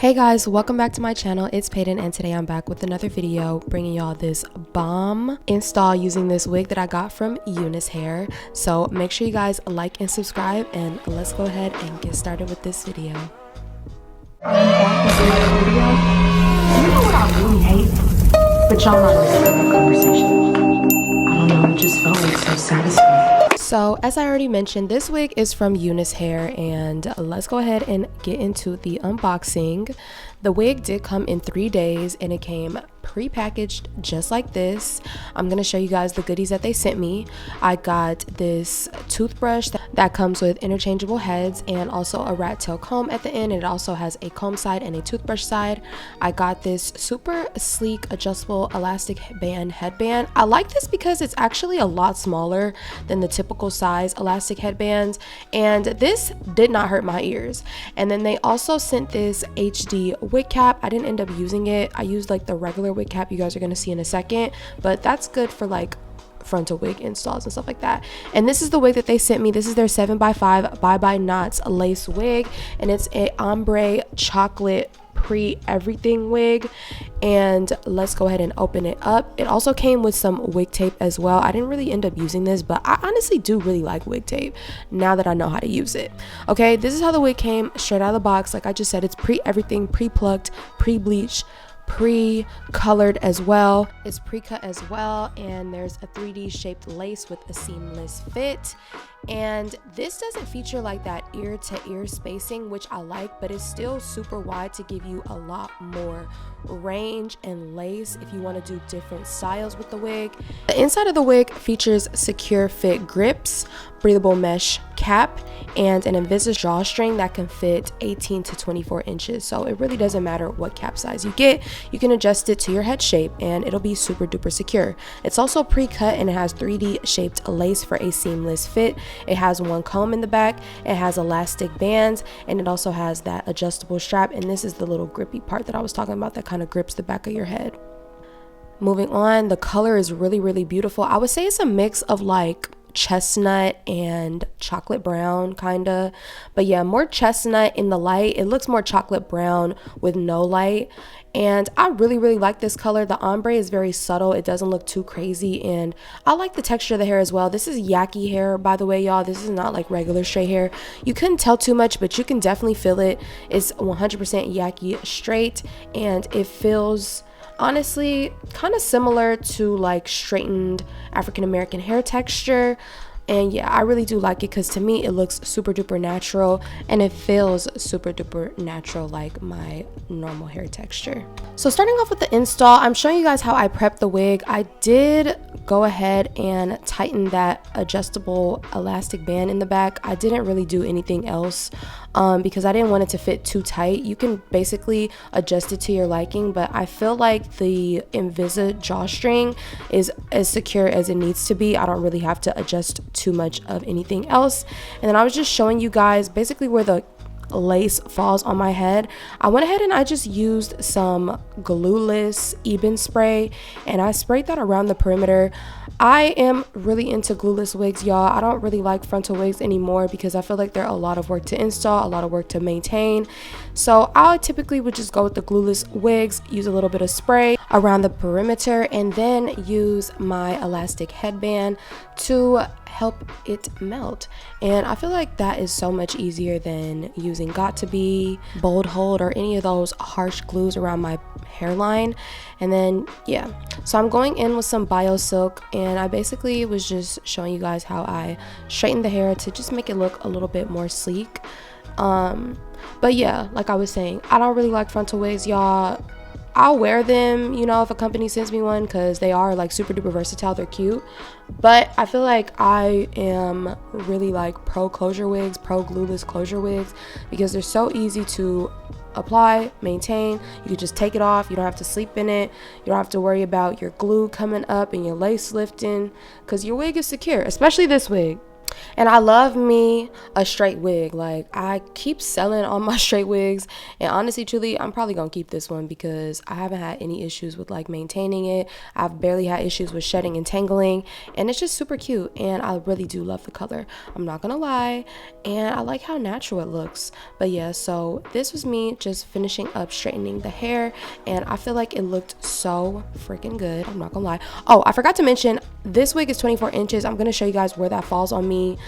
Hey guys, welcome back to my channel. It's Payton and today I'm back with another video bringing y'all this bomb install using this wig that I got from Unice hair. So make sure you guys like and subscribe and let's go ahead and get started with this video. I'm back with another video. You know what I really hate? But y'all not listening to that conversation. I don't know, it just felt like so satisfying. So as I already mentioned, this wig is from Unice hair and let's go ahead and get into the unboxing. The wig did come in 3 days and it came pre-packaged just like this. I'm gonna show you guys the goodies that they sent me. I got this toothbrush that comes with interchangeable heads and also a rat tail comb at the end. It also has a comb side and a toothbrush side. I got this super sleek adjustable elastic band headband. I like this because it's actually a lot smaller than the typical size elastic headbands, and this did not hurt my ears. And then they also sent this HD wig cap. I didn't end up using it. I used like the regular wig cap you guys are going to see in a second, but that's good for like frontal wig installs and stuff like that. And this is the wig that they sent me. This is their 7x5 bye knots lace wig, and it's a ombre chocolate pre-everything wig. And let's go ahead and open it up. It also came with some wig tape as well. I didn't really end up using this, but I honestly do really like wig tape now that I know how to use it. Okay, this is how the wig came straight out of the box. Like I just said, it's pre-everything, pre-plucked, pre-bleached, pre-colored as well. It's pre-cut as well, and there's a 3D shaped lace with a seamless fit. And this doesn't feature like that ear to ear spacing, which I like, but it's still super wide to give you a lot more range and lace if you want to do different styles with the wig. The inside of the wig features secure fit grips, breathable mesh cap, and an Invisa drawstring that can fit 18 to 24 inches. So it really doesn't matter what cap size you get. You can adjust it to your head shape and it'll be super duper secure. It's also pre-cut and it has 3D shaped lace for a seamless fit. It has one comb in the back, it has elastic bands, and it also has that adjustable strap. And this is the little grippy part that I was talking about that kind of grips the back of your head. Moving on, the color is really beautiful. I would say it's a mix of like chestnut and chocolate brown kinda, but yeah, more chestnut in the light. It looks more chocolate brown with no light, and I really like this color. The ombre is very subtle, it doesn't look too crazy, and I like the texture of the hair as well. This is yaki hair, by the way, y'all. This is not like regular straight hair. You couldn't tell too much, but you can definitely feel it. It's 100% yaki straight, and it feels honestly kind of similar to like straightened African American hair texture. And yeah, I really do like it because to me it looks super duper natural and it feels super duper natural like my normal hair texture. So starting off with the install, I'm showing you guys how I prepped the wig. I did go ahead and tighten that adjustable elastic band in the back. I didn't really do anything else because I didn't want it to fit too tight. You can basically adjust it to your liking, but I feel like the Invisa drawstring is as secure as it needs to be. I don't really have to adjust too much of anything else. And then I was just showing you guys basically where the lace falls on my head. I went ahead and I just used some Glueless Eben spray and I sprayed that around the perimeter. I am really into glueless wigs, y'all. I don't really like frontal wigs anymore because I feel like they're a lot of work to install, a lot of work to maintain. So I typically would just go with the glueless wigs, use a little bit of spray around the perimeter, and then use my elastic headband to help it melt. And I feel like that is so much easier than using Got2b, Bold Hold, or any of those harsh glues around my hairline. And then yeah, so I'm going in with some bio silk, and I basically was just showing you guys how I straightened the hair to just make it look a little bit more sleek. But yeah, like I was saying, I don't really like frontal wigs, y'all. I'll wear them, you know, if a company sends me one because they are like super duper versatile, they're cute. But I feel like I am really like pro closure wigs, pro glueless closure wigs, because they're so easy to apply, maintain. You can just take it off, you don't have to sleep in it, you don't have to worry about your glue coming up and your lace lifting because your wig is secure, especially this wig. And I love me a straight wig. Like, I keep selling all my straight wigs, and honestly, truly, I'm probably gonna keep this one because I haven't had any issues with like maintaining it. I've barely had issues with shedding and tangling, and it's just super cute, and I really do love the color, I'm not gonna lie, and I like how natural it looks. But yeah, so this was me just finishing up straightening the hair, and I feel like it looked so freaking good, I'm not gonna lie. Oh, I forgot to mention, this wig is 24 inches. I'm gonna show you guys where that falls on me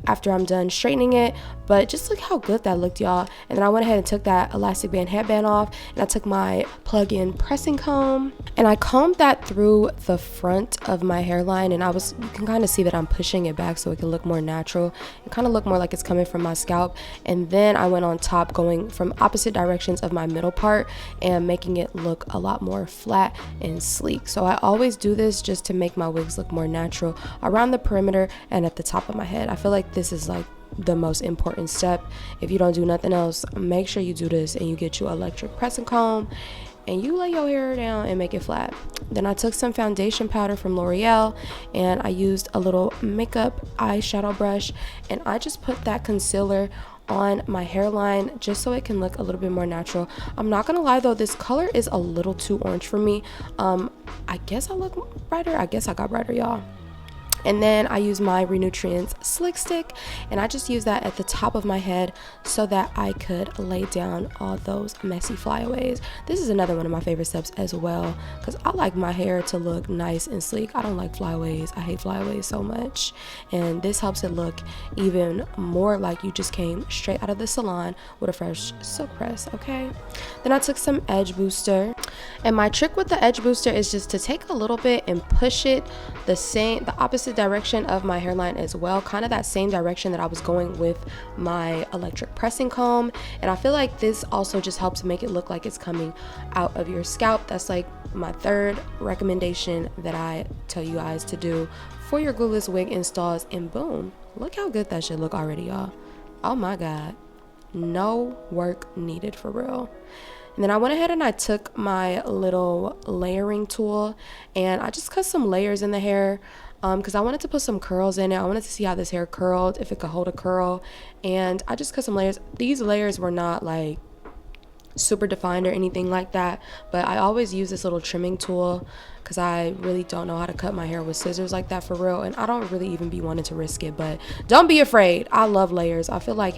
after I'm done straightening it, but just look how good that looked, y'all. And then I went ahead and took that elastic band headband off, and I took my plug-in pressing comb and I combed that through the front of my hairline, and you can kind of see that I'm pushing it back so it can look more natural and kind of look more like it's coming from my scalp. And then I went on top, going from opposite directions of my middle part and making it look a lot more flat and sleek. So I always do this just to make my wigs look more natural around the perimeter and at the top of my head. I feel like this is like the most important step. If you don't do nothing else, make sure you do this and you get your electric pressing comb and you lay your hair down and make it flat. Then I took some foundation powder from L'Oreal and I used a little makeup eyeshadow brush, and I just put that concealer on my hairline just so it can look a little bit more natural. I'm not gonna lie though, this color is a little too orange for me. I guess I look brighter. I guess I got brighter, y'all. And then I use my Renutrients Slick Stick, and I just use that at the top of my head so that I could lay down all those messy flyaways. This is another one of my favorite steps as well, because I like my hair to look nice and sleek. I don't like flyaways. I hate flyaways so much. And this helps it look even more like you just came straight out of the salon with a fresh silk press, okay? Then I took some edge booster. And my trick with the edge booster is just to take a little bit and push it the opposite direction of my hairline as well, kind of that same direction that I was going with my electric pressing comb. And I feel like this also just helps make it look like it's coming out of your scalp. That's like my third recommendation that I tell you guys to do for your glueless wig installs, and boom, look how good that should look already, y'all. Oh my god, no work needed, for real. And then I went ahead and I took my little layering tool and I just cut some layers in the hair because I wanted to put some curls in it. I wanted to see how this hair curled, if it could hold a curl. And I just cut some layers. These layers were not like super defined or anything like that, but I always use this little trimming tool because I really don't know how to cut my hair with scissors like that, for real, and I don't really even be wanting to risk it. But don't be afraid, I love layers. I feel like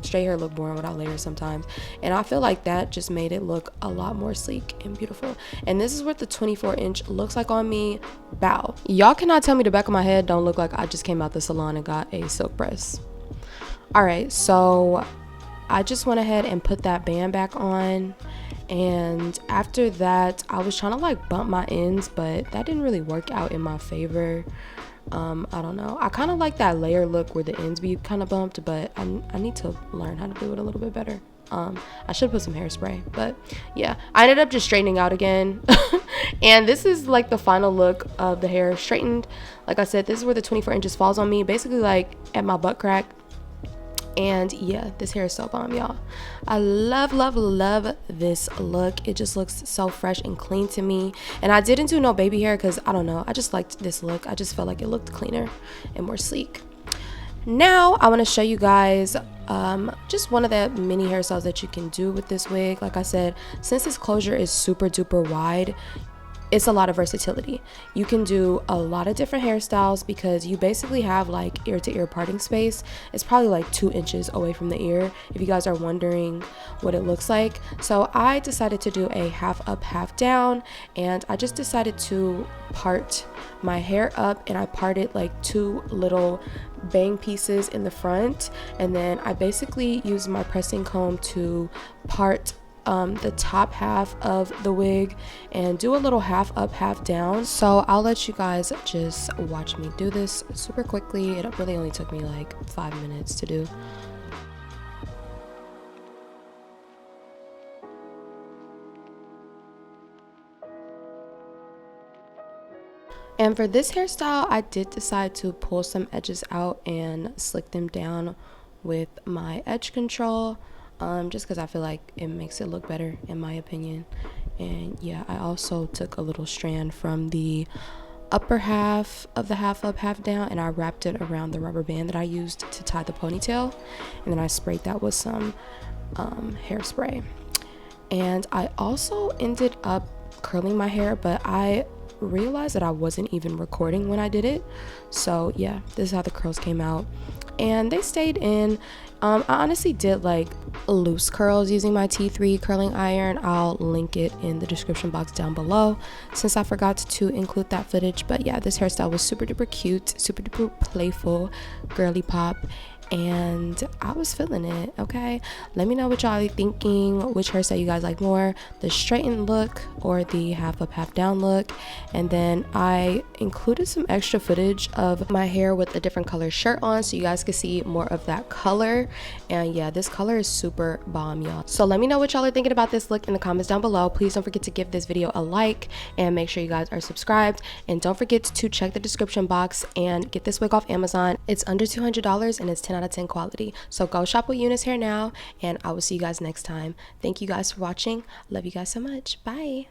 straight hair look boring without layers sometimes, and I feel like that just made it look a lot more sleek and beautiful. And this is what the 24-inch looks like on me. Bow, y'all cannot tell me the back of my head don't look like I just came out the salon and got a silk press. All right, so I just went ahead and put that band back on, and after that I was trying to like bump my ends, but that didn't really work out in my favor. I don't know, I kind of like that layer look where the ends be kind of bumped, but I need to learn how to do it a little bit better. I should put some hairspray, but yeah, I ended up just straightening out again. And this is like the final look of the hair straightened. Like I said, this is where the 24 inches falls on me, basically like at my butt crack. And yeah, this hair is so bomb, y'all. I love this look. It just looks so fresh and clean to me. And I didn't do no baby hair because I don't know, I just liked this look. I just felt like it looked cleaner and more sleek. Now I want to show you guys just one of the mini hairstyles that you can do with this wig. Like I said, since this closure is super duper wide, it's a lot of versatility. You can do a lot of different hairstyles because you basically have like ear to ear parting space. It's probably like 2 inches away from the ear, if you guys are wondering what it looks like. So I decided to do a half up, half down, and I just decided to part my hair up, and I parted like 2 little bang pieces in the front, and then I basically used my pressing comb to part the top half of the wig and do a little half up, half down. So I'll let you guys just watch me do this super quickly. It really only took me like 5 minutes to do. And for this hairstyle, I did decide to pull some edges out and slick them down with my edge control. Just because I feel like it makes it look better in my opinion. And yeah, I also took a little strand from the upper half of the half up, half down, and I wrapped it around the rubber band that I used to tie the ponytail, and then I sprayed that with some hairspray. And I also ended up curling my hair, but I realized that I wasn't even recording when I did it. So yeah, this is how the curls came out, and they stayed in. I honestly did like loose curls using my T3 curling iron. I'll link it in the description box down below since I forgot to include that footage. But yeah, this hairstyle was super duper cute, super duper playful, girly pop, and I was feeling it. Okay, let me know what y'all are thinking, which hairstyle you guys like more, the straightened look or the half up half down look. And then I included some extra footage of my hair with a different color shirt on so you guys could see more of that color. And yeah, this color is super bomb, y'all. So let me know what y'all are thinking about this look in the comments down below. Please don't forget to give this video a like and make sure you guys are subscribed, and don't forget to check the description box and get this wig off Amazon. It's under $200 and it's 10 out of 10 quality. So go shop with Unice Hair now, and I will see you guys next time. Thank you guys for watching. Love you guys so much. Bye.